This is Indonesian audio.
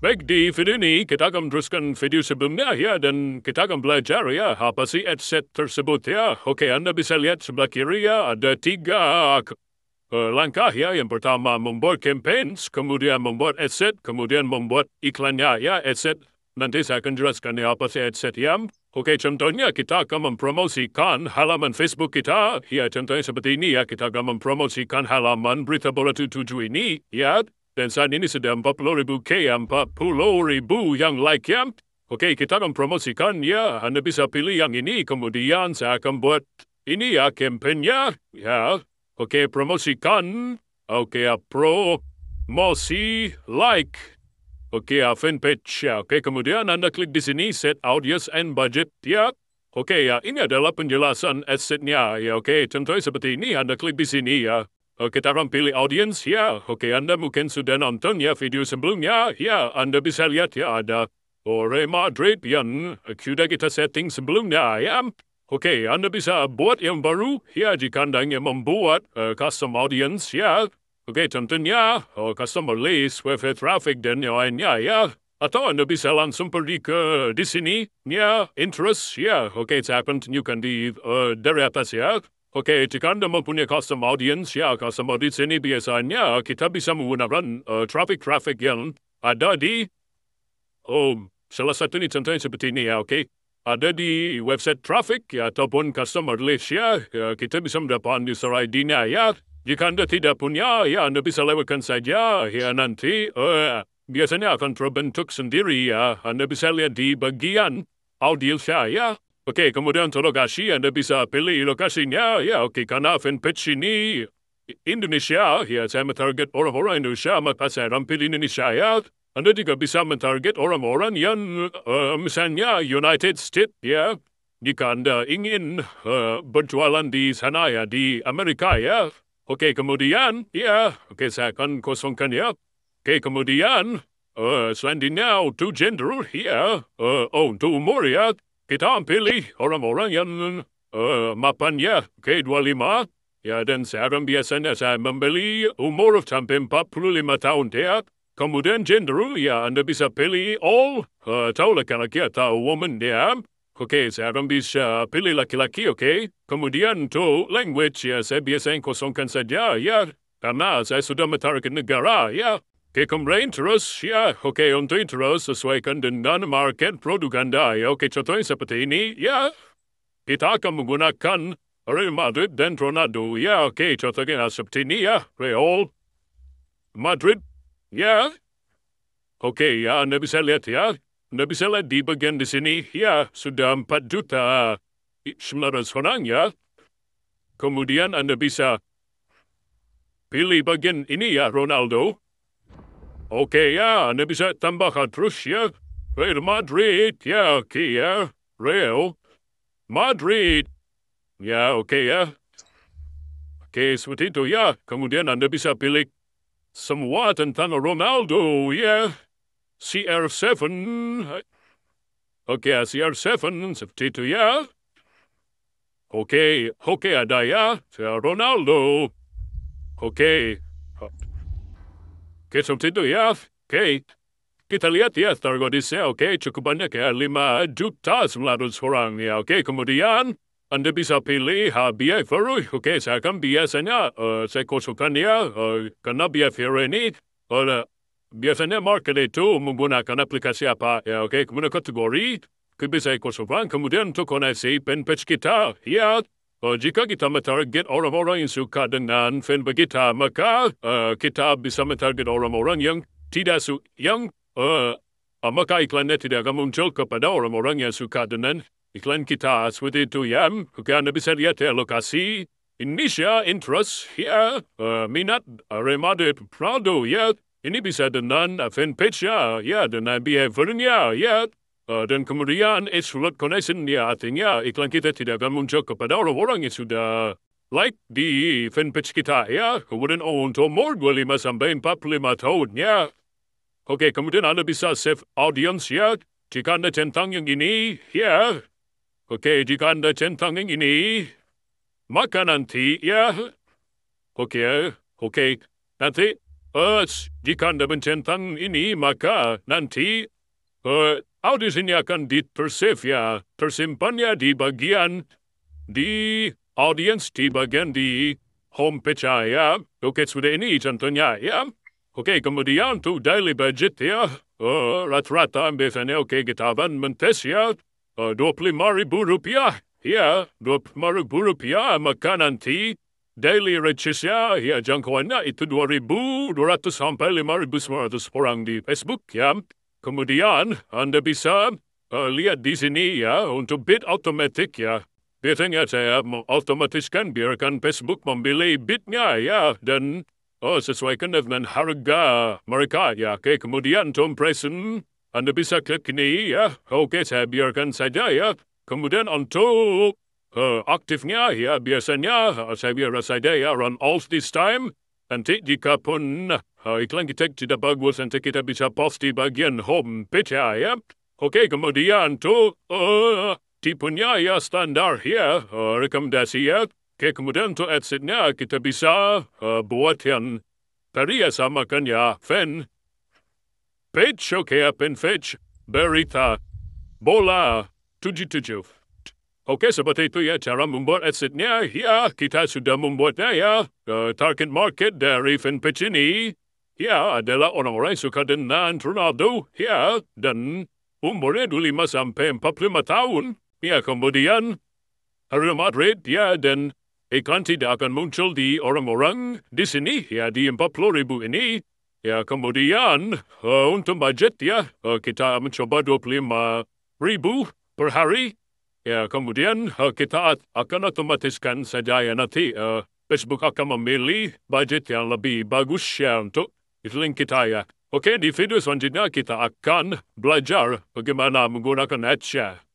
Baik, di video ini kita akan meneruskan video sebelumnya ya, dan kita akan belajar ya apa sih ad set tersebut ya. Oke, Anda bisa lihat sebelah kiri ya, ada 3 langkah ya. Yang pertama membuat campaigns, kemudian membuat ad set, kemudian membuat iklannya ya. Ad set, nanti saya akan jelaskan ya apa sih ad set ya. Oke, contohnya kita akan mempromosikan halaman Facebook kita. Ya, contohnya seperti ini ya, kita akan mempromosikan halaman Berita Bola 77 ini ya. Dan saat ini sudah 40.000 40.000 yang like ya. Oke, kita akan promosikan ya. Anda bisa pilih yang ini, kemudian saya akan buat ini ya, kampanye ya. Oke, promosikan. Oke, promosi like. Oke, fanpage ya. Oke, kemudian Anda klik di sini, set audience and budget ya. Oke ya, ini adalah penjelasan assetnya ya. Oke, contohnya seperti ini, Anda klik di sini ya. Kita akan pilih audiens ya. Oke, Anda mungkin sudah nonton ya video sebelumnya. Ya, Anda bisa lihat ya ada Real Madrid yang sudah kita setting sebelumnya ya. Oke, Anda bisa buat yang baru ya jika Anda ingin membuat custom audience ya. Oke, contohnya customer list, website traffic dan yang lainnya ya. Atau Anda bisa langsung pergi ke di sini ya, interest ya. Oke, saya akan tunjukkan dari atas ya. Oke, jika Anda mempunyai custom audience, ya, custom audience ini biasanya kita bisa menggunakan traffic yang ada di, salah satu ini contohnya seperti ini ya, oke. Ada di website traffic, ya, ataupun customer list, ya, kita bisa mendapatkan user ID-nya, ya. Jika Anda tidak punya, ya, Anda bisa lewatkan saja, ya, nanti biasanya akan terbentuk sendiri, ya. Anda bisa lihat di bagian audience, ya. Oke, kemudian untuk lokasi, Anda bisa pilih lokasinya. Ya, oke, karena fanpage ini Indonesia, ya, saya mentarget orang-orang Indonesia, maka saya rampil Indonesia, ya. Anda juga bisa mentarget orang-orang yang, misalnya United States, ya. Jika Anda ingin berjualan di sana, ya, di Amerika, ya. Oke, kemudian, ya, oke, saya akan kosongkan, ya. Oke, kemudian, selanjutnya untuk gender, ya, untuk umur, ya. Kita pilih orang-orang yang mapannya oke, 25. Ya, dan sekarang biasanya saya membeli umur sampai 45 tahun ya. Kemudian gender, ya, Anda bisa pilih all, atau laki-laki atau woman ya. Oke, sekarang bisa pilih laki-laki, oke. Kemudian untuk language, ya, saya biasanya kosongkan saja, ya. Karena saya sudah mentarget negara, ya. Oke, kemudian terus, ya, oke, untuk terus sesuaikan dengan market produk Anda, ya, oke, contohnya seperti ini, ya, kita akan menggunakan Real Madrid dan Ronaldo, ya, oke, contohnya seperti ini, ya, Real Madrid, ya, oke, ya, Anda bisa lihat, ya, Anda bisa lihat di bagian di sini, ya, sudah 4.900.000 orang, ya, kemudian Anda bisa pilih bagian ini, ya, Ronaldo. Oke, ya, Anda bisa tambahkan terus, ya. Real Madrid, ya, oke, ya. Real Madrid. Ya, oke, ya. Oke, seperti itu, ya. Kemudian Anda bisa pilih semua tentang Ronaldo, ya. CR7. Oke, CR7, seperti itu, ya. Oke, ada, ya. Ronaldo. Oke. Oke, seperti itu, ya. Oke. Kita lihat ya, targetnya, oke, cukup banyak ya, 5.900.000 orang ya, oke. Kemudian, Anda bisa pilih behavior, oke, saya akan biasanya, saya kosongkan ya, karena behavior ini, biasanya market itu menggunakan aplikasi apa, ya, oke. Kemudian kategori, bisa kosongkan, kemudian untuk koneksi fanpage kita, ya, jika kita mentarget orang-orang yang suka dengan fanpage kita, maka kita bisa mentarget orang-orang yang tidak maka iklannya tidak akan muncul kepada orang-orang yang suka dengan iklan kita seperti itu ya. Oke, Anda bisa lihat ya lokasi Indonesia, interest ya, minat remade Prado ya. Ini bisa dengan fanpage ya, dengan behaviornya ya. Dan kemudian exclude connection ya, artinya iklan kita tidak akan muncul kepada orang-orang yang sudah like di fanpage kita ya. Kemudian untuk umur 25 sampai 45 tahun ya. Oke, kemudian Anda bisa save audience ya. Jika Anda centang yang ini, ya. Oke, jika Anda centang yang ini, maka nanti, ya. Oke, nanti Jika Anda mencentang ini, maka nanti audiens ini akan di-persave ya, tersimpannya di audiens di bagian di homepage ya. Oke, sudah ini contohnya ya. Oke, kemudian untuk daily budget ya, rata-rata biasanya kita akan mentes ya, Rp25.000 ya, Rp25.000, maka nanti daily reaches-nya ya jangkauannya itu 2.200 sampai 5.900 orang di Facebook ya. Kemudian Anda bisa lihat di sini ya untuk bid automatic ya. Biasanya saya otomatiskan biarkan Facebook memilih bidnya ya dan sesuaikan dengan harga mereka ya. Oke, kemudian untuk impression Anda bisa klik ini ya. Oke, saya biarkan saja ya. Kemudian untuk aktifnya ya biasanya saya biarkan saja ya run all this time. Nanti jika pun iklan kita tidak bagus, nanti kita bisa post di bagian home page ya. Oke, kemudian tuh tipenya ya standar ya, rekomendasi ya. Oke, kemudian untuk adsense-nya kita bisa buat yang tadi ya samakan ya, fan page, oke, fan page, berita, bola, 77. Oke, seperti itu ya cara membuat adsense-nya. Ya, kita sudah membuatnya ya. Target market dari fanpage ini ya adalah orang-orang yang suka dengan Ronaldo ya dan umurnya 25 sampai 45 tahun. Ya, kemudian Real Madrid ya dan iklan tidak akan muncul di orang-orang di sini ya di 40.000 ini. Ya, kemudian untuk budget ya kita mencoba 25.000 per hari. Ya, kemudian kita akan otomatiskan saja ya nanti Facebook akan memilih budget yang lebih bagus ya untuk iklan kita ya. Oke, di video selanjutnya kita akan belajar bagaimana menggunakan ads ya.